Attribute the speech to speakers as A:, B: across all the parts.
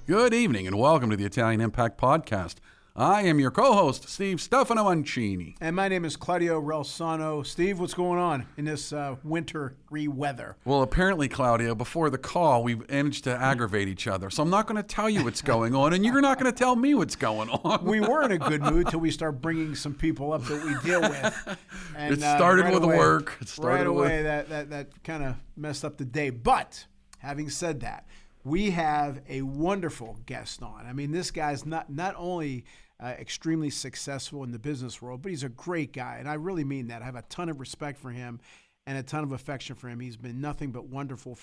A: Good evening and welcome to the Italian Impact Podcast. I am your co-host, Steve Stefano Mancini.
B: And my name is Claudio Relsano. Steve, what's going on in this wintry weather?
A: Well, apparently, Claudio, before the call, we managed to aggravate each other. So I'm not going to tell you what's going on, and you're not going to tell me what's going on.
B: We were in a good mood till we start bringing some people up that we deal with. And,
A: it started
B: right
A: with
B: away,
A: work.
B: Right away, that kind of messed up the day. But having said that, we have a wonderful guest on. I mean, this guy's not only extremely successful in the business world, but he's a great guy, and I really mean that. I have a ton of respect for him and a ton of affection for him. He's been nothing but wonderful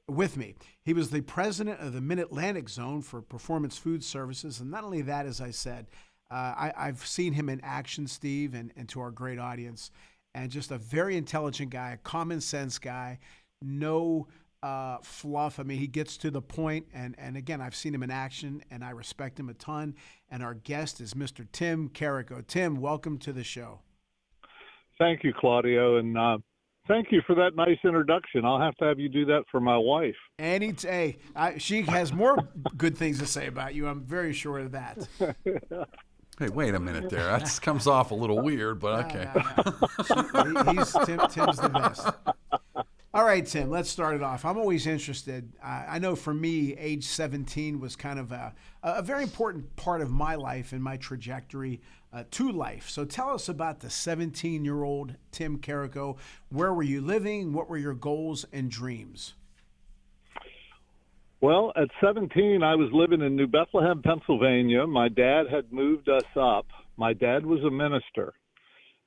B: with me. He was the president of the Mid-Atlantic Zone for Performance Food Services, and not only that, as I said, I've seen him in action, Steve, and to our great audience, and just a very intelligent guy, a common sense guy, no fluff. I mean, he gets to the point, and again, I've seen him in action, and I respect him a ton. And our guest is Mr. Tim Carrico. Tim, welcome to the show.
C: Thank you, Claudio, and thank you for that nice introduction. I'll have to have you do that for my wife.
B: She has more good things to say about you. I'm very sure of that.
A: Hey, wait a minute there. That comes off a little weird, but okay.
B: Tim's the best. All right, Tim, let's start it off. I'm always interested. I know for me, age 17 was kind of a very important part of my life and my trajectory to life. So tell us about the 17-year-old Tim Carrico. Where were you living? What were your goals and dreams?
C: Well, at 17, I was living in New Bethlehem, Pennsylvania. My dad had moved us up. My dad was a minister.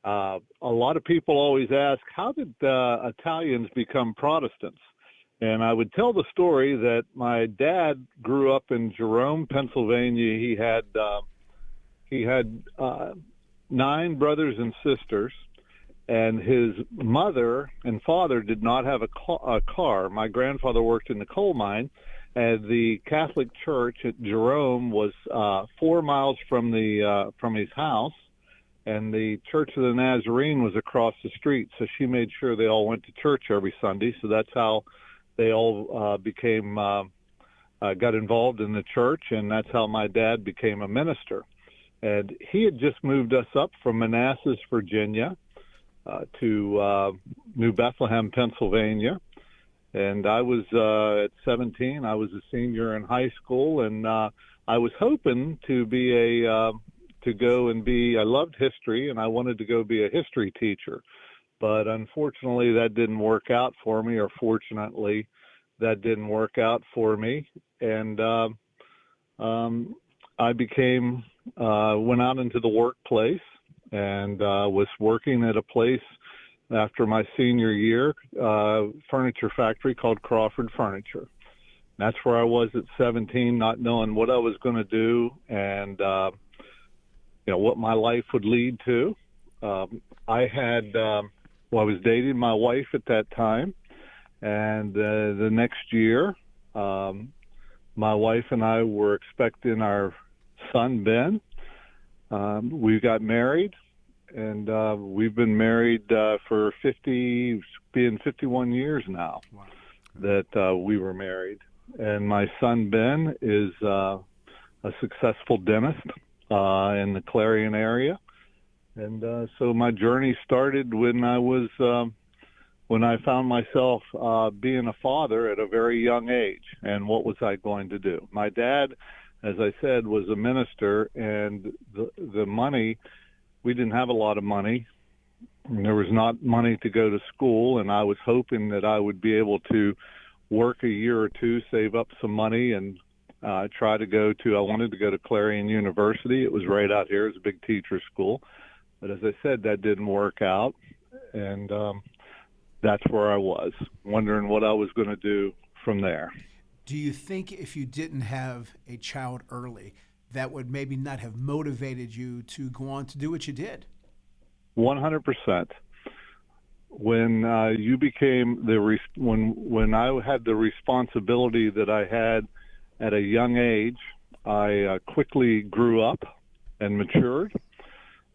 C: A lot of people always ask, how did Italians become Protestants? And I would tell the story that my dad grew up in Jerome, Pennsylvania. He had 9 brothers and sisters, and his mother and father did not have a car. My grandfather worked in the coal mine, and the Catholic Church at Jerome was 4 miles from his house. And the Church of the Nazarene was across the street, so she made sure they all went to church every Sunday. So that's how they all got involved in the church, and that's how my dad became a minister. And he had just moved us up from Manassas, Virginia, to New Bethlehem, Pennsylvania. And I was at 17. I was a senior in high school, and I was hoping to be I loved history, and I wanted to go be a history teacher. But unfortunately, that didn't work out for me, or fortunately, that didn't work out for me. And I went out into the workplace and was working at a place after my senior year, furniture factory called Crawford Furniture. That's where I was at 17, not knowing what I was going to do, and what my life would lead to. I was dating my wife at that time, and the next year, my wife and I were expecting our son, Ben. We got married, and we've been married for 51 years now. Wow. That we were married. And my son, Ben, is a successful dentist in the Clarion area. And so my journey started when I found myself being a father at a very young age. And what was I going to do? My dad, as I said, was a minister, and the money, we didn't have a lot of money. There was not money to go to school, and I was hoping that I would be able to work a year or two, save up some money, and I wanted to go to Clarion University. It was right out here. It was a big teacher school. But as I said, that didn't work out. And that's where I was, wondering what I was going to do from there.
B: Do you think if you didn't have a child early, that would maybe not have motivated you to go on to do what you did?
C: 100%. When you became when I had the responsibility that I had at a young age, I quickly grew up and matured.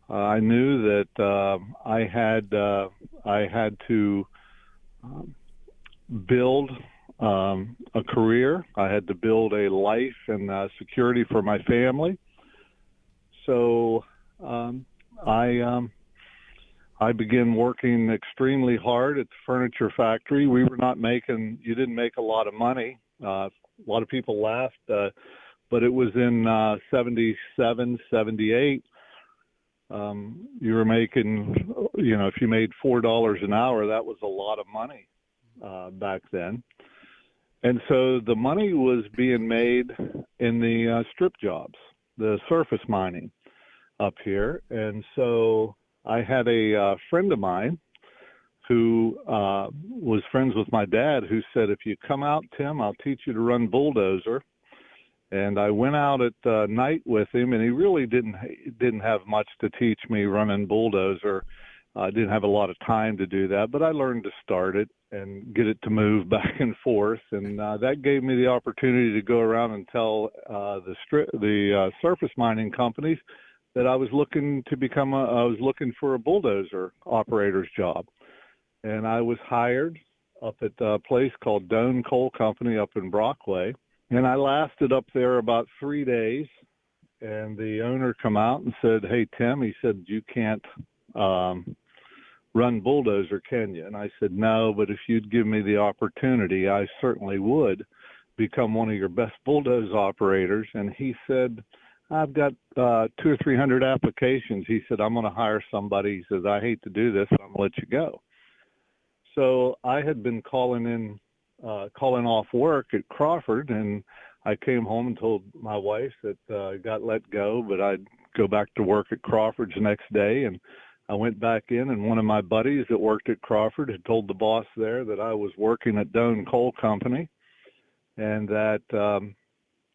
C: I knew that I had to build a career. I had to build a life and security for my family. So I began working extremely hard at the furniture factory. You didn't make a lot of money. A lot of people laughed, but it was in 77, 78. You were making, if you made $4 an hour, that was a lot of money back then. And so the money was being made in the strip jobs, the surface mining up here. And so I had a friend of mine who was friends with my dad, who said, if you come out, Tim, I'll teach you to run bulldozer. And I went out at night with him, and he really didn't have much to teach me running bulldozer. I didn't have a lot of time to do that, but I learned to start it and get it to move back and forth, and that gave me the opportunity to go around and tell the surface mining companies that I was looking for a bulldozer operator's job, and I was hired up at a place called Doane Coal Company up in Brockway, and I lasted up there about 3 days, and the owner come out and said, "Hey Tim," he said, "you can't run bulldozer, can you?" And I said, "No, but if you'd give me the opportunity, I certainly would become one of your best bulldozer operators." And he said, "I've got 200 or 300 applications." He said, "I'm going to hire somebody." He says, "I hate to do this, but I'm going to let you go." So I had been calling off work at Crawford, and I came home and told my wife that I got let go, but I'd go back to work at Crawford's the next day. And I went back in, and one of my buddies that worked at Crawford had told the boss there that I was working at Doane Coal Company and that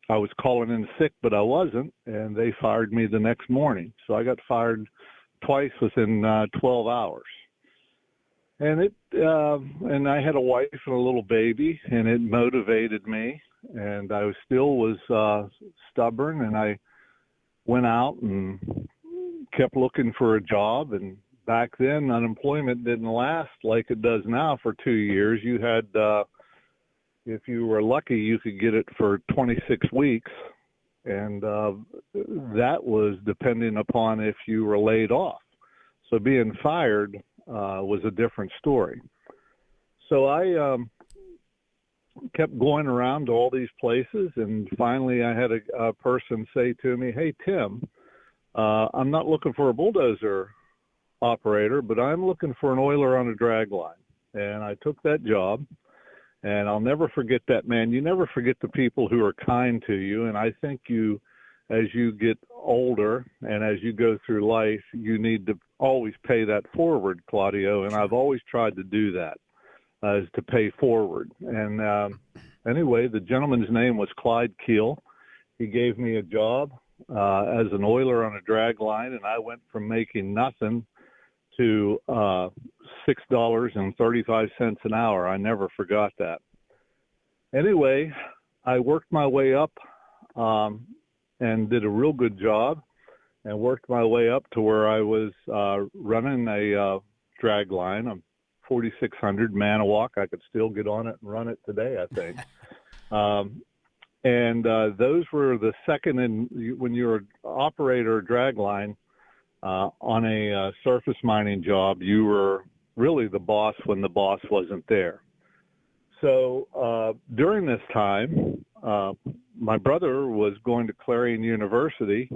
C: I was calling in sick, but I wasn't, and they fired me the next morning. So I got fired twice within 12 hours. And and I had a wife and a little baby, and it motivated me, and I was stubborn, and I went out and kept looking for a job. And back then unemployment didn't last like it does now for 2 years. You had if you were lucky, you could get it for 26 weeks, and that was depending upon if you were laid off. So being fired was a different story. So I kept going around to all these places, and finally I had a person say to me, "Hey Tim, I'm not looking for a bulldozer operator, but I'm looking for an oiler on a drag line." And I took that job, and I'll never forget that, man. You never forget the people who are kind to you, and I think as you get older and as you go through life, you need to always pay that forward, Claudio, and I've always tried to do that, is to pay forward. And anyway, the gentleman's name was Clyde Keel. He gave me a job as an oiler on a drag line, and I went from making nothing to $6.35 an hour. I never forgot that. Anyway, I worked my way up and did a real good job, and worked my way up to where I was running a drag line, a 4600 Manawak. I could still get on it and run it today, I think. And those were the second, when you're an operator drag line on a surface mining job, you were really the boss when the boss wasn't there. So during this time, my brother was going to Clarion University,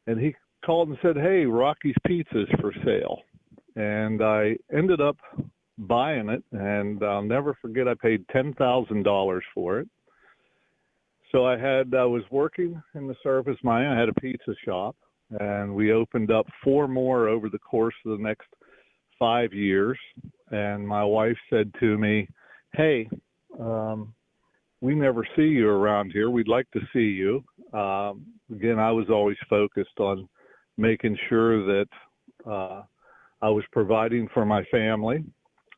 C: and he called and said, "Hey, Rocky's Pizza's for sale." And I ended up buying it, and I'll never forget, I paid $10,000 for it. So I was working in the surface mine. I had a pizza shop, and we opened up 4 more over the course of the next 5 years. And my wife said to me, "Hey, we never see you around here. We'd like to see you." Again, I was always focused on making sure that I was providing for my family.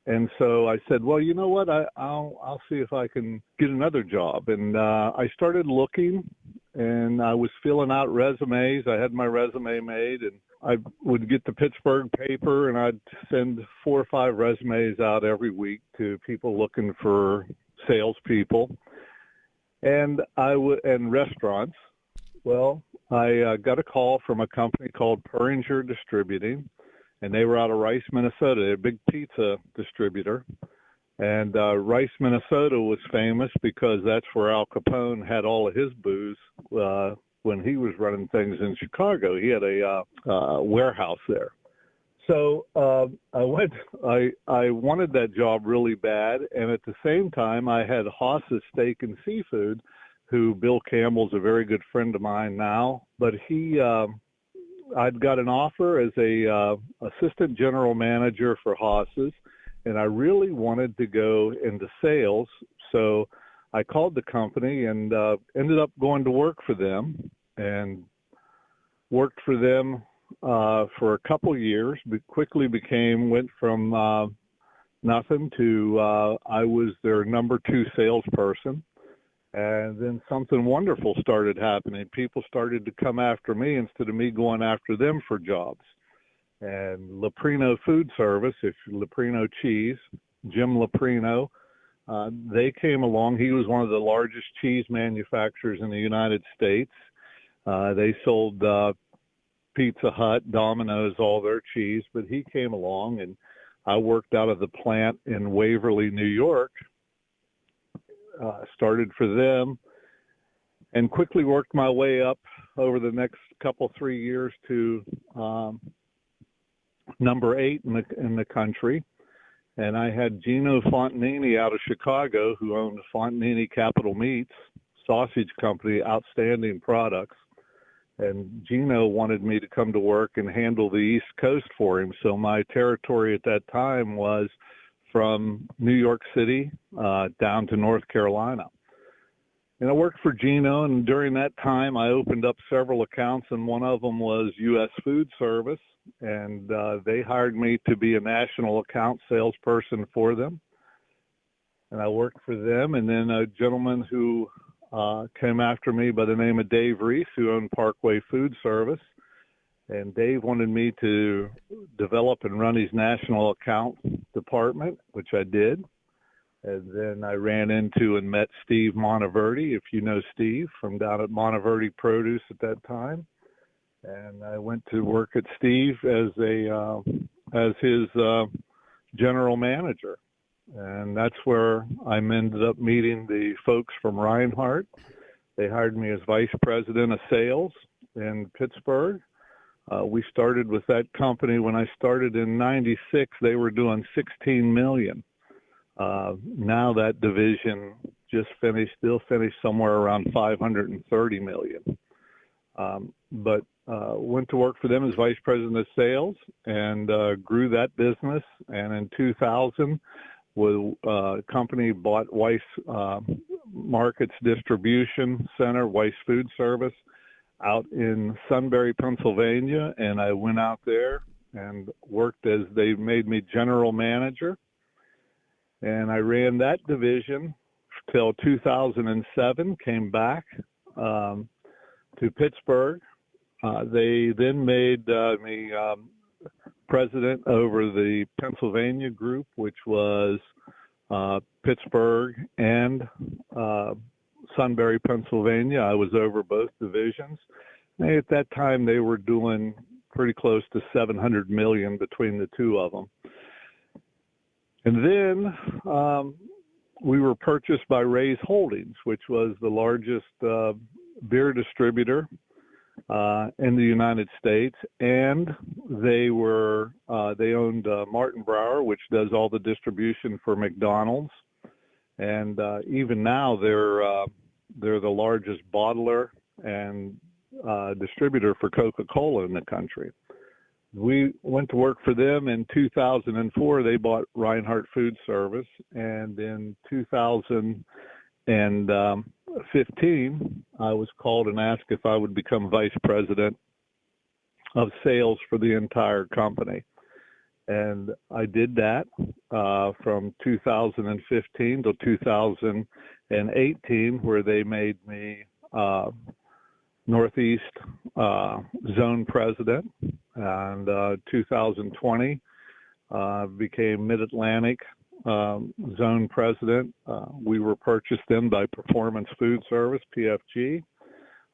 C: And so I said, "Well, you know what? I'll see if I can get another job." And I started looking, and I was filling out resumes. I had my resume made, and I would get the Pittsburgh paper, and I'd send 4 or 5 resumes out every week to people looking for salespeople, and and restaurants. Well, I got a call from a company called Perringer Distributing, and they were out of Rice, Minnesota. They're a big pizza distributor. And Rice, Minnesota was famous because that's where Al Capone had all of his booze when he was running things in Chicago. He had a warehouse there. So I wanted that job really bad. And at the same time, I had Haas's Steak and Seafood, who Bill Campbell's a very good friend of mine now. But I'd got an offer as a assistant general manager for Haas's. And I really wanted to go into sales, so I called the company and ended up going to work for them, and worked for them for a couple of years. But quickly went from nothing to I was their number 2 salesperson, and then something wonderful started happening. People started to come after me instead of me going after them for jobs. And Leprino Food Service, Leprino Cheese, Jim Leprino, they came along. He was one of the largest cheese manufacturers in the United States. They sold Pizza Hut, Domino's, all their cheese, but he came along, and I worked out of the plant in Waverly, New York, started for them, and quickly worked my way up over the next 3 years to number 8 in the country. And I had Gino Fontanini out of Chicago, who owned Fontanini Capital Meats sausage company, outstanding products. And Gino wanted me to come to work and handle the East Coast for him. So my territory at that time was from New York City down to North Carolina. And I worked for Gino, and during that time I opened up several accounts, and one of them was U.S. Food Service. And they hired me to be a national account salesperson for them. And I worked for them. And then a gentleman who came after me by the name of Dave Reese, who owned Parkway Food Service. And Dave wanted me to develop and run his national account department, which I did. And then I ran into and met Steve Monteverdi, if you know Steve, from down at Monteverdi Produce at that time. And I went to work at Steve as his general manager. And that's where I ended up meeting the folks from Reinhardt. They hired me as vice president of sales in Pittsburgh. We started with that company when I started in '96. They were doing $16 million. Now that division they'll finish somewhere around $530 million. But went to work for them as vice president of sales and grew that business. And in 2000, a company bought Weiss Markets Distribution Center, Weiss Food Service, out in Sunbury, Pennsylvania. And I went out there and worked as they made me general manager. And I ran that division till 2007, came back to Pittsburgh. They then made me president over the Pennsylvania group, which was Pittsburgh and Sunbury, Pennsylvania. I was over both divisions. And at that time, they were doing pretty close to $700 million between the two of them. And then we were purchased by Ray's Holdings, which was the largest beer distributor in the United States, and they owned Martin Brower, which does all the distribution for McDonald's, and even now they're the largest bottler and distributor for Coca-Cola in the country. We went to work for them in 2004. They bought Reinhardt Food Service, and in 2015, I was called and asked if I would become vice president of sales for the entire company. And I did that from 2015 to 2018, where they made me Northeast Zone President, and 2020 became Mid-Atlantic zone president. We were purchased then by Performance Food Service, PFG.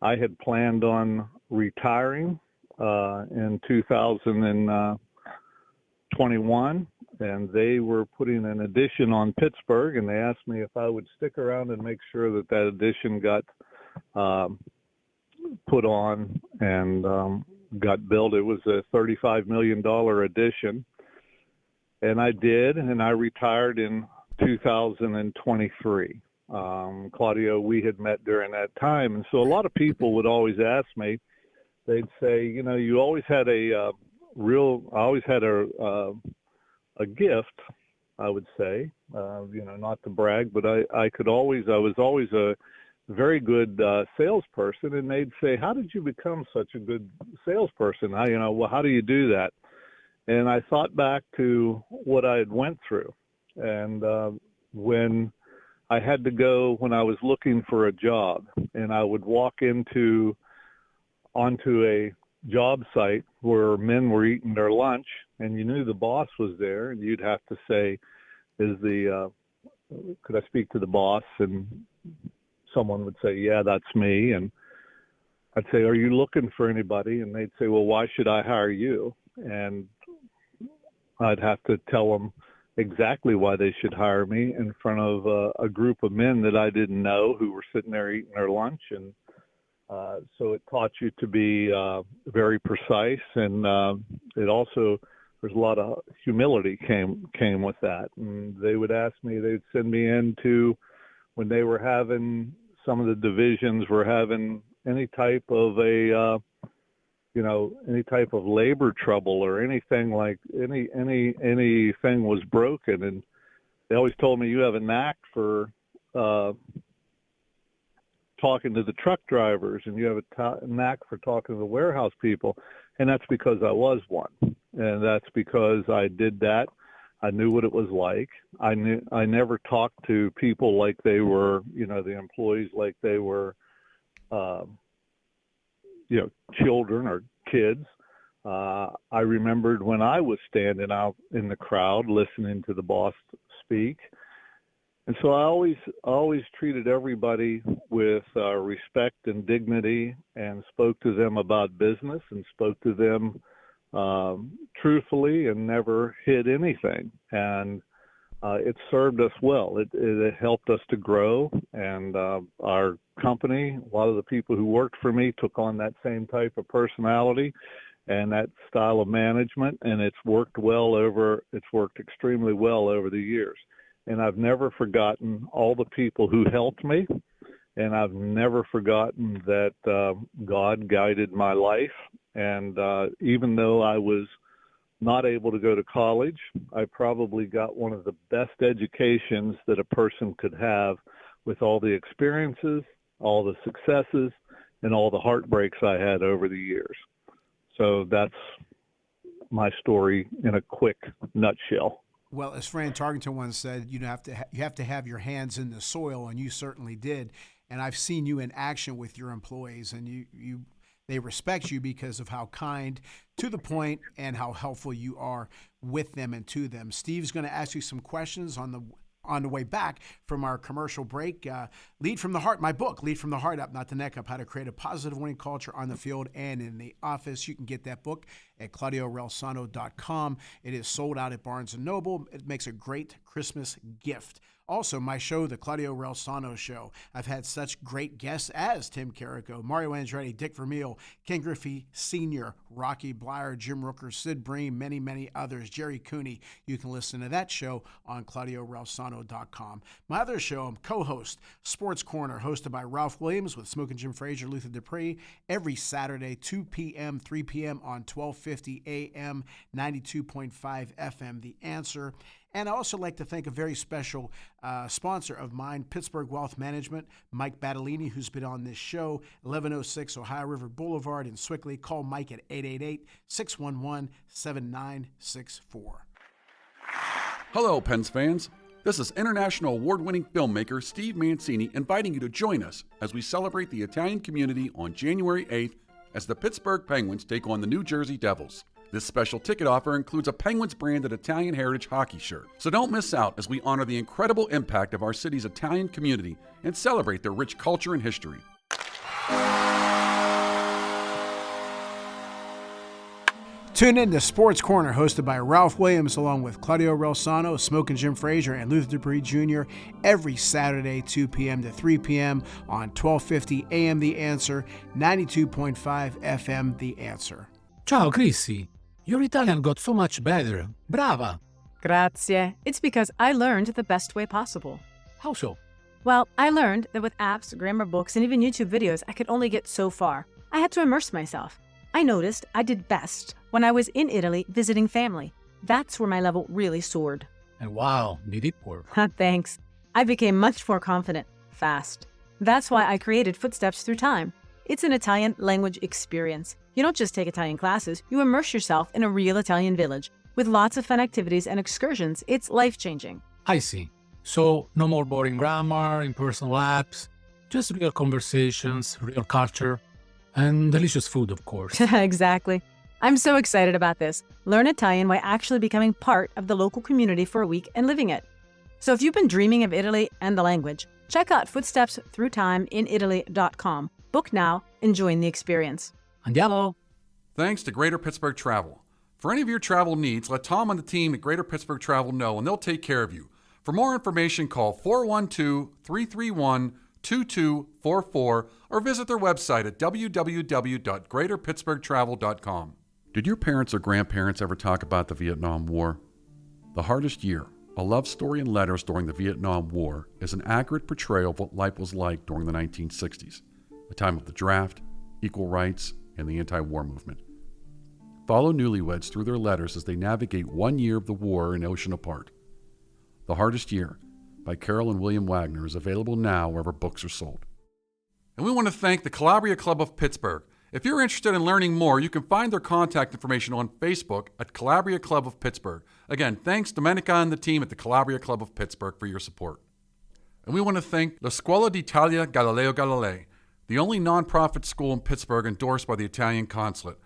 C: I had planned on retiring in 2021, and they were putting an addition on Pittsburgh, and they asked me if I would stick around and make sure that that addition got put on and got built. It was a $35 million addition, and I did, and I retired in 2023. Claudio, we had met during that time, and so a lot of people would always ask me, they'd say, you know, you always had a gift, I would say, you know, not to brag, but I was always a very good salesperson, and they'd say, how did you become such a good salesperson? How do you do that? And I thought back to what I had went through, and when I had to go, when I was looking for a job, and I would walk onto a job site where men were eating their lunch, and you knew the boss was there, and you'd have to say, could I speak to the boss? And someone would say, yeah, that's me. And I'd say, are you looking for anybody? And they'd say, well, why should I hire you? And I'd have to tell them exactly why they should hire me in front of a group of men that I didn't know who were sitting there eating their lunch. And so it taught you to be very precise, and it also, there's a lot of humility came with that. And they would ask me, they'd send me into, when they were having, some of the divisions were having any type of any type of labor trouble or anything like anything was broken. And they always told me, you have a knack for talking to the truck drivers, and you have a knack for talking to the warehouse people. And that's because I was one. And that's because I did that. I knew what it was like. I never talked to people like they were, the employees like they were, children or kids. I remembered when I was standing out in the crowd listening to the boss speak. And so I always treated everybody with respect and dignity, and spoke to them about business, and spoke to them truthfully, and never hid anything. And it served us well. It helped us to grow. And our company, a lot of the people who worked for me took on that same type of personality and that style of management. And it's worked extremely well over the years. And I've never forgotten all the people who helped me. And I've never forgotten that God guided my life. And even though I was not able to go to college, I probably got one of the best educations that a person could have, with all the experiences, all the successes, and all the heartbreaks I had over the years. So that's my story in a quick nutshell.
B: Well, as Fran Tarkenton once said, you have to have your hands in the soil, and you certainly did. And I've seen you in action with your employees, and they respect you because of how kind, to the point, and how helpful you are with them and to them. Steve's going to ask you some questions on the way back from our commercial break. Lead from the Heart, my book, Lead from the Heart Up, Not the Neck Up, How to Create a Positive Winning Culture on the Field and in the Office. You can get that book at ClaudioRelsano.com. It is sold out at Barnes & Noble. It makes a great Christmas gift. Also, my show, The Claudio Relsano Show. I've had such great guests as Tim Carrico, Mario Andretti, Dick Vermeil, Ken Griffey Sr., Rocky Blyer, Jim Rooker, Sid Bream, many, many others, Jerry Cooney. You can listen to that show on ClaudioRelsano.com. My other show, I'm co-host, Sports Corner, hosted by Ralph Williams with Smokin' Jim Frazier, Luther Dupree, every Saturday, 2 p.m., 3 p.m. on 1250 a.m., 92.5 FM, The Answer. And I also like to thank a very special sponsor of mine, Pittsburgh Wealth Management, Mike Battellini, who's been on this show, 1106 Ohio River Boulevard in Swickley. Call Mike at 888-611-7964.
A: Hello, Pens fans. This is international award-winning filmmaker Steve Mancini inviting you to join us as we celebrate the Italian community on January 8th as the Pittsburgh Penguins take on the New Jersey Devils. This special ticket offer includes a Penguins branded Italian Heritage hockey shirt. So don't miss out as we honor the incredible impact of our city's Italian community and celebrate their rich culture and history.
B: Tune in to Sports Corner, hosted by Ralph Williams, along with Claudio Relsano, Smokin' Jim Frazier, and Luther Dupree Jr. every Saturday, 2 p.m. to 3 p.m. on 1250 AM The Answer, 92.5 FM The Answer.
D: Ciao, Chrissy. Your Italian got so much better. Brava!
E: Grazie. It's because I learned the best way possible.
D: How so?
E: Well, I learned that with apps, grammar books, and even YouTube videos, I could only get so far. I had to immerse myself. I noticed I did best when I was in Italy visiting family. That's where my level really soared.
D: And wow, did it work?
E: Thanks. I became much more confident, fast. That's why I created Footsteps Through Time. It's an Italian language experience. You don't just take Italian classes, you immerse yourself in a real Italian village. With lots of fun activities and excursions, it's life-changing.
D: I see. So, no more boring grammar, impersonal apps, just real conversations, real culture, and delicious food, of course.
E: Exactly. I'm so excited about this. Learn Italian by actually becoming part of the local community for a week and living it. So if you've been dreaming of Italy and the language, check out Footsteps Through Time in Italy.com. Book now and join the experience.
D: Andiamo!
A: Thanks to Greater Pittsburgh Travel. For any of your travel needs, let Tom and the team at Greater Pittsburgh Travel know and they'll take care of you. For more information, call 412-331-2244 or visit their website at www.greaterpittsburghtravel.com. Did your parents or grandparents ever talk about the Vietnam War? The Hardest Year, a love story and letters during the Vietnam War, is an accurate portrayal of what life was like during the 1960s, a time of the draft, equal rights, and the anti-war movement. Follow newlyweds through their letters as they navigate 1 year of the war an ocean apart. The Hardest Year by Carol and William Wagner is available now wherever books are sold. And we want to thank the Calabria Club of Pittsburgh. If you're interested in learning more, you can find their contact information on Facebook at Calabria Club of Pittsburgh. Again, thanks Domenica and the team at the Calabria Club of Pittsburgh for your support. And we want to thank La Scuola d'Italia Galileo Galilei, the only nonprofit school in Pittsburgh endorsed by the Italian Consulate.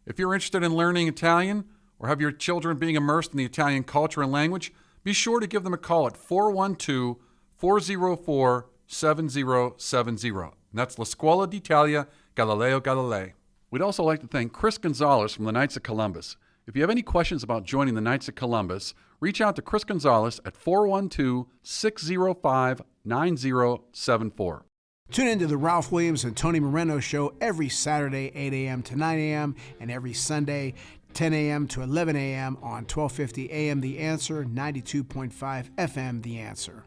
A: If you're interested in learning Italian or have your children being immersed in the Italian culture and language, be sure to give them a call at 412-404-7070. And that's La Scuola d'Italia Galileo Galilei. We'd also like to thank Chris Gonzalez from the Knights of Columbus. If you have any questions about joining the Knights of Columbus, reach out to Chris Gonzalez at 412-605-9074.
B: Tune into the Ralph Williams and Tony Moreno Show every Saturday, 8 a.m. to 9 a.m., and every Sunday, 10 a.m. to 11 a.m. on 1250 a.m. The Answer, 92.5 FM The Answer.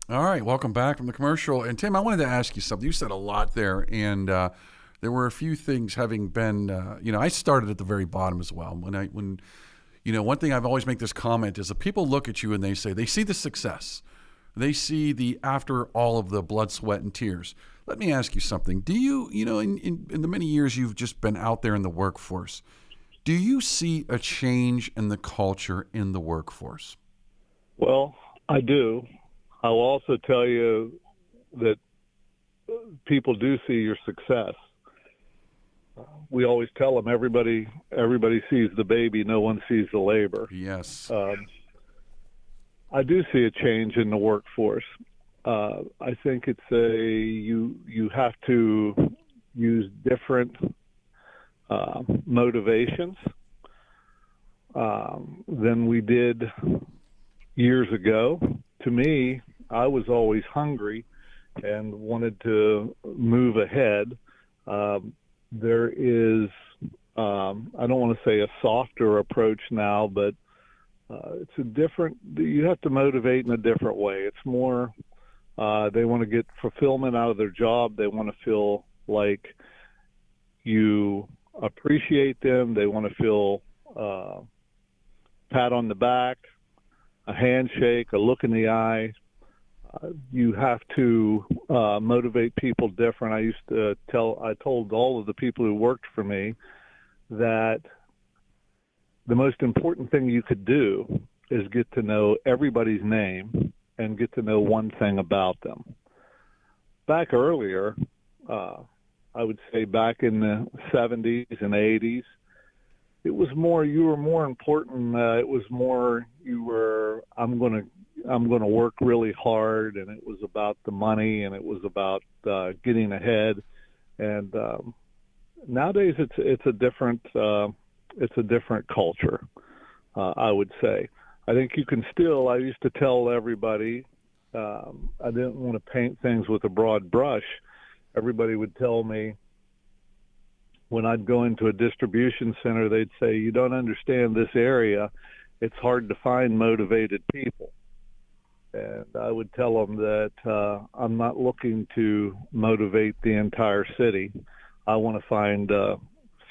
A: All right, welcome back from the commercial. And Tim, I wanted to ask you something. You said a lot there, and there were a few things having been, I started at the very bottom as well. One thing I've always make this comment is that people look at you and they say, they see the success. They see the after all of the blood, sweat, and tears. Let me ask you something. Do you, in the many years you've just been out there in the workforce, do you see a change in the culture in the workforce?
C: Well, I do. I will also tell you that people do see your success. We always tell them everybody sees the baby, no one sees the labor.
A: Yes.
C: I do see a change in the workforce. I think it's you have to use different motivations than we did years ago. To me, I was always hungry and wanted to move ahead. There is, I don't want to say a softer approach now, but it's a different, you have to motivate in a different way. It's more, they want to get fulfillment out of their job. They want to feel like you appreciate them. They want to feel pat on the back, a handshake, a look in the eye. You have to motivate people different. I told all of the people who worked for me that the most important thing you could do is get to know everybody's name and get to know one thing about them. Back earlier, I would say back in the 70s and 80s, it was more, you were more important. It was more, I'm going to work really hard, and it was about the money, and it was about getting ahead. And nowadays it's a different culture, I would say. I think you can still, I used to tell everybody, I didn't want to paint things with a broad brush. Everybody would tell me, when I'd go into a distribution center, they'd say, you don't understand this area. It's hard to find motivated people. And I would tell them that I'm not looking to motivate the entire city. I want to find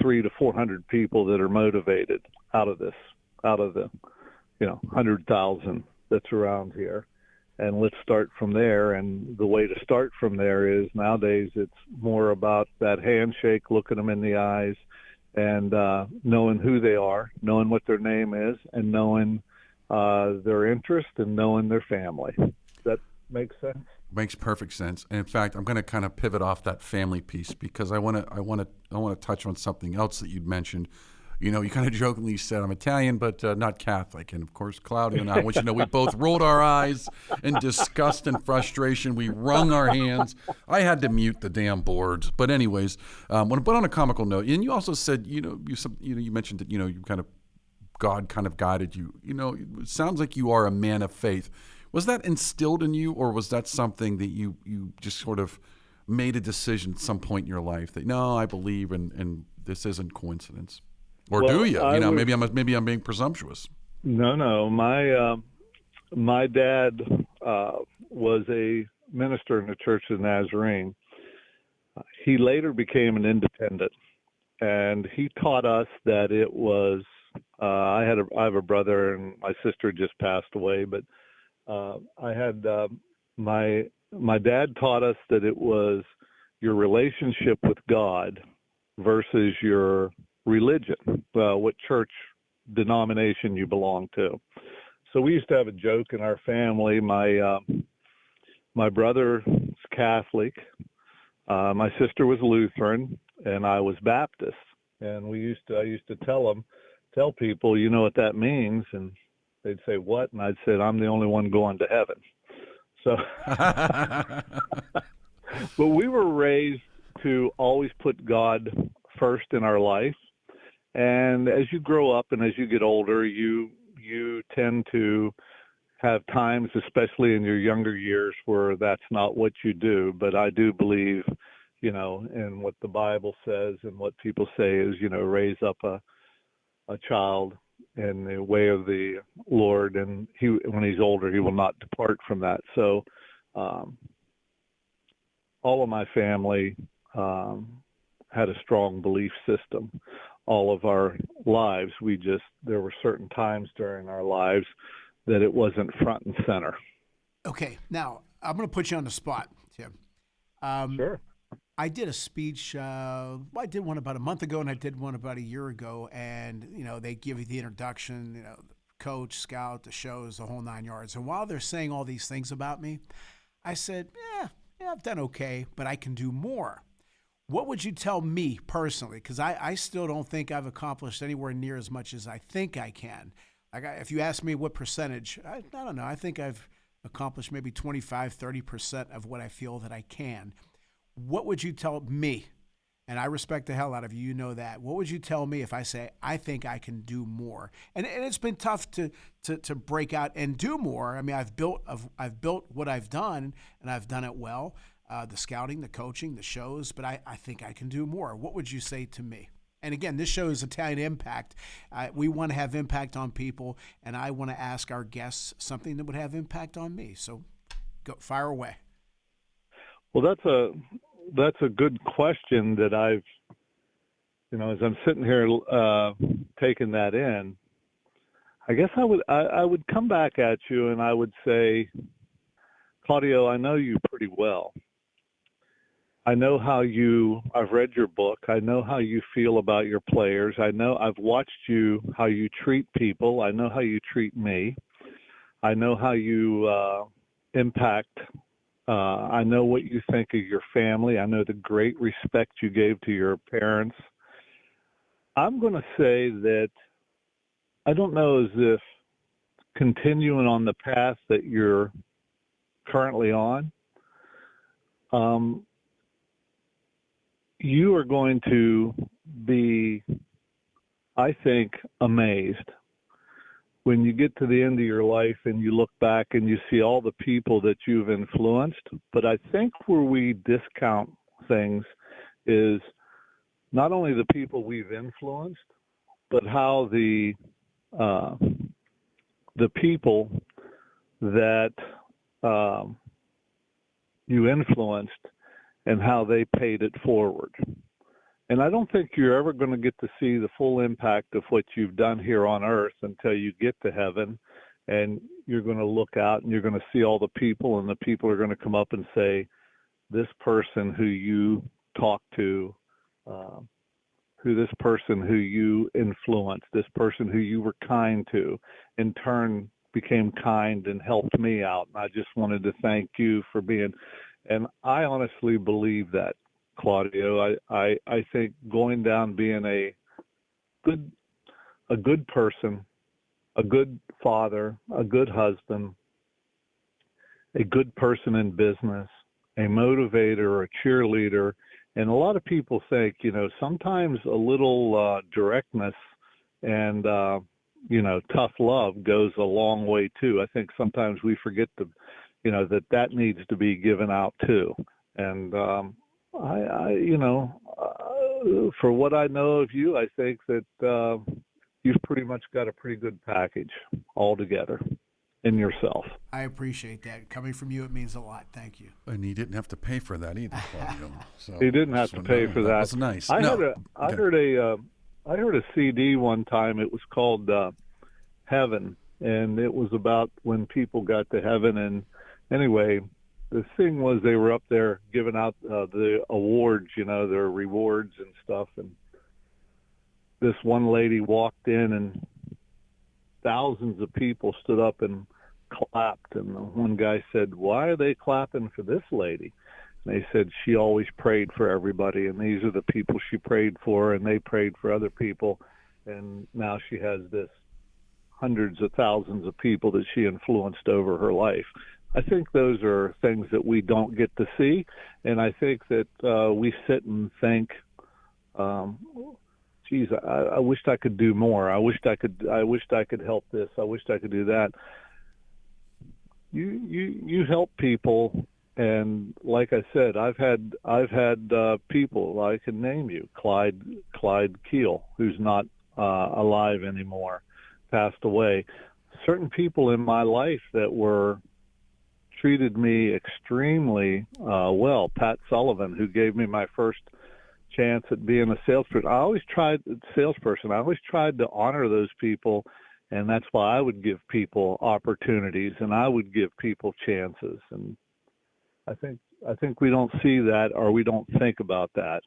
C: 300 to 400 people that are motivated out of the 100,000 that's around here. And let's start from there. And the way to start from there is, nowadays it's more about that handshake, looking them in the eyes, and knowing who they are, knowing what their name is, and knowing their interest, and knowing their family. Does that make sense?
A: Makes perfect sense. And in fact, I'm going to kind of pivot off that family piece, because I want to touch on something else that you'd mentioned. You know, you kind of jokingly said, I'm Italian, but not Catholic. And of course, Claudio and I want you to know, we both rolled our eyes in disgust and frustration. We wrung our hands. I had to mute the damn boards. But anyways, but on a comical note, and you also said, you mentioned that, you kind of, God kind of guided you. It sounds like you are a man of faith. Was that instilled in you, or was that something that you just sort of made a decision at some point in your life that, no, I believe, and this isn't coincidence? Or do you? Maybe I'm being presumptuous.
C: No. My dad was a minister in the Church of the Nazarene. He later became an independent, and he taught us that it was. I have a brother, and my sister just passed away, but I had my dad taught us that it was your relationship with God versus your religion, what church denomination you belong to. So we used to have a joke in our family. My brother was Catholic, my sister was Lutheran, and I was Baptist. And I used to tell people, you know what that means? And they'd say, what? And I'd say, I'm the only one going to heaven. So, but we were raised to always put God first in our life. And as you grow up and as you get older, you tend to have times, especially in your younger years, where that's not what you do. But I do believe, in what the Bible says, and what people say is, raise up a child in the way of the Lord, and when he's older, he will not depart from that. So all of my family had a strong belief system all of our lives. There were certain times during our lives that it wasn't front and center.
B: Okay, now I'm going to put you on the spot, Tim.
C: Sure.
B: I did a speech. I did one about a month ago, and I did one about a year ago. And they give you the introduction, coach, scout, the shows, the whole 9 yards. And while they're saying all these things about me, I said, yeah, I've done okay, but I can do more. What would you tell me personally? Because I still don't think I've accomplished anywhere near as much as I think I can. If you ask me what percentage, I don't know. I think I've accomplished maybe 25, 30% of what I feel that I can. What would you tell me? And I respect the hell out of you. You know that. What would you tell me if I say, I think I can do more? And it's been tough to break out and do more. I mean, I've built what I've done, and I've done it well. The scouting, the coaching, the shows, but I think I can do more. What would you say to me? And again, this show is Italian Impact. We want to have impact on people, and I want to ask our guests something that would have impact on me. So go, fire away.
C: Well, that's a good question that I've, as I'm sitting here taking that in, I guess I would come back at you and I would say, Claudio, I know you pretty well. I know I've read your book. I know how you feel about your players. I know I've watched how you treat people. I know how you treat me. I know how you impact. I know what you think of your family. I know the great respect you gave to your parents. I'm going to say that I don't know as if continuing on the path that you're currently on, you are going to be, I think, amazed when you get to the end of your life and you look back and you see all the people that you've influenced. But I think where we discount things is not only the people we've influenced, but how the people that you influenced and how they paid it forward. And I don't think you're ever going to get to see the full impact of what you've done here on earth until you get to heaven, and you're going to look out and you're going to see all the people, and the people are going to come up and say, this person who you talked to, this person who you influenced, this person who you were kind to, in turn became kind and helped me out. And I just wanted to thank you for being, and I honestly believe that, Claudio. I think going down being a good person, a good father, a good husband, a good person in business, a motivator, a cheerleader. And a lot of people think, sometimes a little directness and, tough love goes a long way too. I think sometimes we forget that needs to be given out too. And, for what I know of you, I think that you've pretty much got a pretty good package altogether in yourself.
B: I appreciate that. Coming from you, it means a lot. Thank you.
A: And he didn't have to pay for that either, Claudio. So
C: he didn't have to pay for that.
A: That was nice.
C: I heard a CD one time. It was called Heaven, and it was about when people got to heaven. And anyway, the thing was they were up there giving out the awards, their rewards and stuff. And this one lady walked in, and thousands of people stood up and clapped. And one guy said, "Why are they clapping for this lady?" And they said, "She always prayed for everybody, and these are the people she prayed for, and they prayed for other people. And now she has this hundreds of thousands of people that she influenced over her life." I think those are things that we don't get to see, and I think that we sit and think, "Geez, I wished I could do more. I wished I could help this. I wished I could do that." You help people, and like I said, I've had people, I can name you, Clyde Keel, who's not alive anymore, passed away. Certain people in my life that treated me extremely well. Pat Sullivan, who gave me my first chance at being a salesperson. I always tried to honor those people, and that's why I would give people opportunities and I would give people chances. And I think we don't see that, or we don't think about that.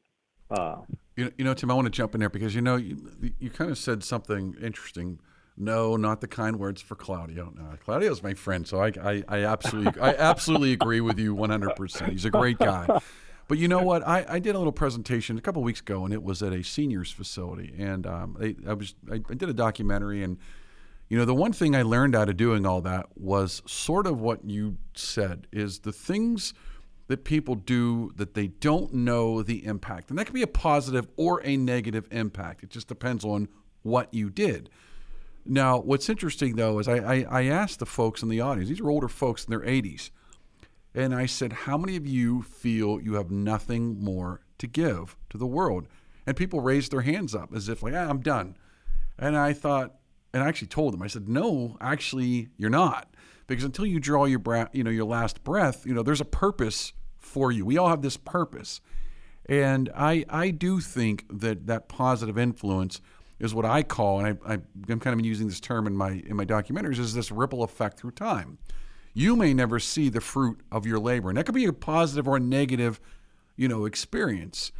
A: Tim, I want to jump in there because you kind of said something interesting. No, not the kind words for Claudio. No, Claudio's my friend, so I absolutely agree with you 100%. He's a great guy. But you know what? I did a little presentation a couple of weeks ago, and it was at a seniors facility, and I did a documentary, and the one thing I learned out of doing all that was sort of what you said, is the things that people do that they don't know the impact, and that can be a positive or a negative impact. It just depends on what you did. Now, what's interesting, though, is I asked the folks in the audience, these are older folks in their 80s, and I said, how many of you feel you have nothing more to give to the world? And people raised their hands up as if like, I'm done. And I thought, and I actually told them, I said, no, actually, you're not. Because until you draw your your last breath, there's a purpose for you. We all have this purpose. And I do think that positive influence is what I call, and I'm kind of using this term in my documentaries, is this ripple effect through time. You may never see the fruit of your labor, and that could be a positive or a negative, experience.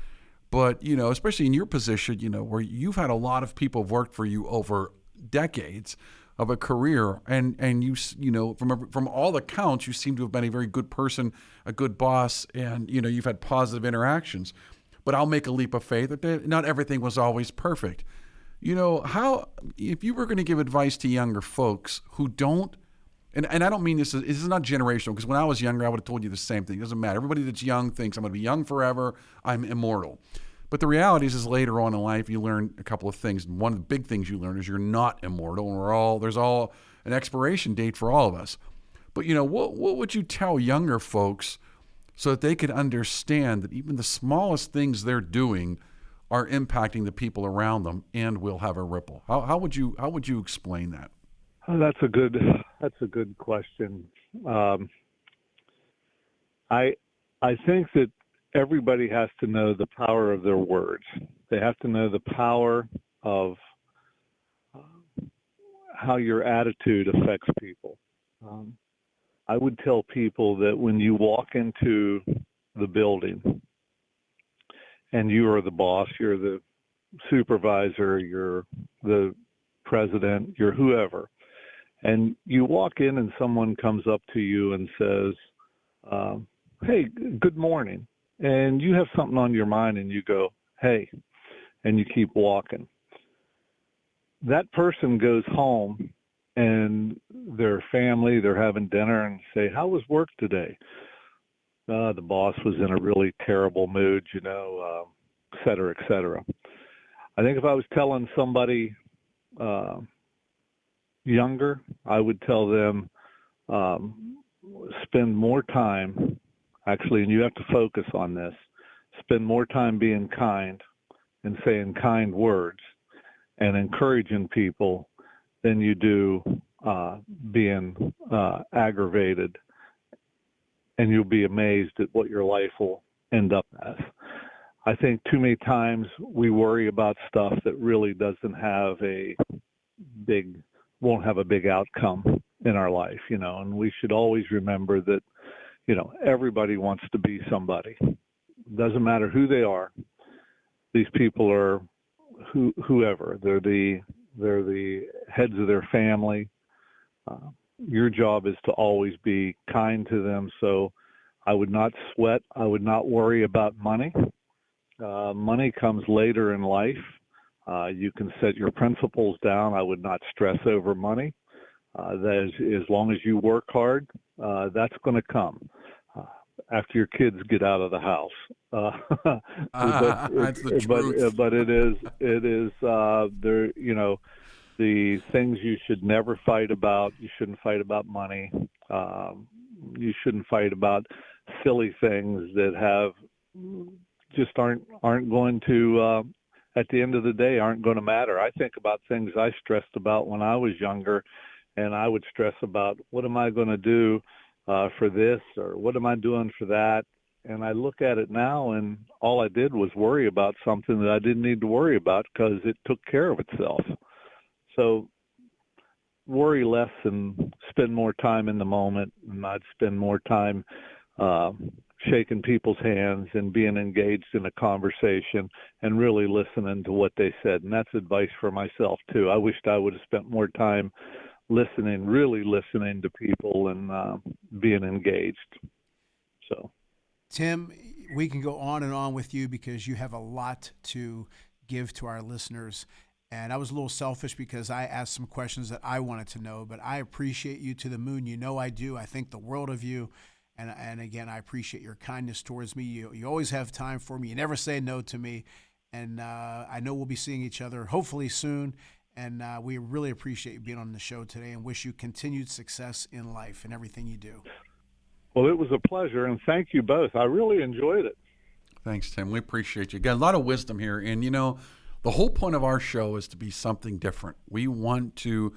A: But especially in your position, where you've had a lot of people have worked for you over decades of a career, and you from all accounts, you seem to have been a very good person, a good boss, and you've had positive interactions. But I'll make a leap of faith that not everything was always perfect. how, if you were going to give advice to younger folks who don't, and I don't mean this is not generational, because when I was younger, I would have told you the same thing. It doesn't matter. Everybody that's young thinks I'm going to be young forever. I'm immortal. But the reality is later on in life, you learn a couple of things. One of the big things you learn is you're not immortal, and there's all an expiration date for all of us. But, what would you tell younger folks so that they could understand that even the smallest things they're doing are impacting the people around them and will have a ripple? How would you explain that?
C: Oh, that's a good question. I think that everybody has to know the power of their words. They have to know the power of how your attitude affects people. I would tell people that when you walk into the building and you are the boss, you're the supervisor, you're the president, you're whoever, and you walk in and someone comes up to you and says, hey, good morning. And you have something on your mind and you go, hey, and you keep walking. That person goes home and their family, they're having dinner and say, how was work today? The boss was in a really terrible mood, et cetera, et cetera. I think if I was telling somebody younger, I would tell them spend more time, actually, and you have to focus on this, spend more time being kind and saying kind words and encouraging people than you do being aggravated, and you'll be amazed at what your life will end up as. I think too many times we worry about stuff that really won't have a big outcome in our life, and we should always remember that, everybody wants to be somebody. Doesn't matter who they are. These people are whoever. They're the heads of their family. Your job is to always be kind to them. So I would not sweat. I would not worry about money. Money comes later in life. You can set your principles down. I would not stress over money. That is, as long as you work hard, that's going to come after your kids get out of the house.
A: That's the truth.
C: But it is there. The things you should never fight about. You shouldn't fight about money. You shouldn't fight about silly things that aren't going to. At the end of the day, aren't going to matter. I think about things I stressed about when I was younger, and I would stress about what am I going to do for this, or what am I doing for that? And I look at it now, and all I did was worry about something that I didn't need to worry about because it took care of itself. So worry less and spend more time in the moment, and I'd spend more time shaking people's hands and being engaged in a conversation and really listening to what they said. And that's advice for myself too. I wished I would have spent more time really listening to people and being engaged. So,
B: Tim, we can go on and on with you because you have a lot to give to our listeners. And I was a little selfish because I asked some questions that I wanted to know, but I appreciate you to the moon. I do. I think the world of you. And again, I appreciate your kindness towards me. You always have time for me. You never say no to me. And I know we'll be seeing each other hopefully soon. And we really appreciate you being on the show today and wish you continued success in life and everything you do.
C: Well, it was a pleasure, and thank you both. I really enjoyed it.
A: Thanks, Tim. We appreciate you. Got a lot of wisdom here. And, the whole point of our show is to be something different. We want to,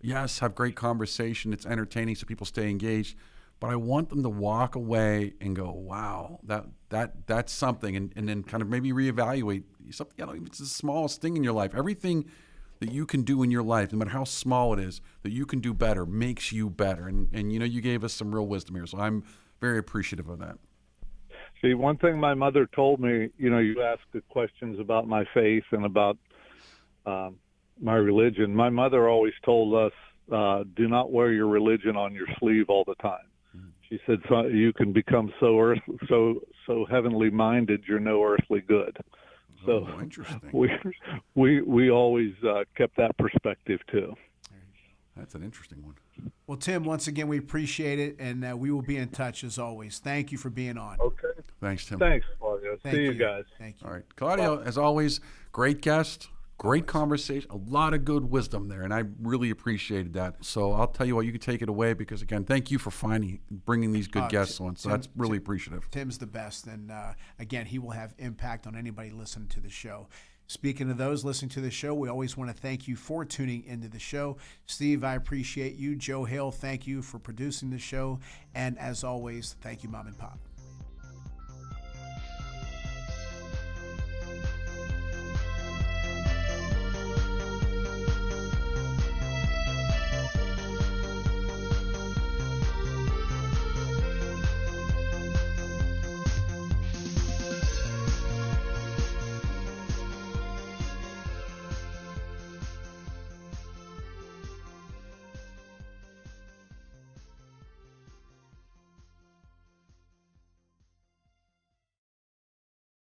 A: yes, have great conversation. It's entertaining so people stay engaged. But I want them to walk away and go, wow, that's something. And then kind of maybe reevaluate something. It's the smallest thing in your life. Everything that you can do in your life, no matter how small it is, that you can do better, makes you better. And you gave us some real wisdom here. So I'm very appreciative of that.
C: See, one thing my mother told me, you asked the questions about my faith and about my religion. My mother always told us, do not wear your religion on your sleeve all the time. She said, so you can become so heavenly minded, you're no earthly good. So
A: interesting.
C: we always kept that perspective too.
A: That's an interesting one.
B: Well, Tim, once again, we appreciate it, and we will be in touch as always. Thank you for being on.
C: Okay.
A: Thanks, Tim.
C: Thanks, Claudio. See you guys.
B: Thank you.
A: All right. Claudio, as always, great guest, great conversation, a lot of good wisdom there, and I really appreciated that. So I'll tell you what, you can take it away because, again, thank you for bringing these good guests on. So that's really appreciative.
B: Tim's the best, and again, he will have impact on anybody listening to the show. Speaking of those listening to the show, we always want to thank you for tuning into the show. Steve, I appreciate you. Joe Hale, thank you for producing the show. And as always, thank you, Mom and Pop.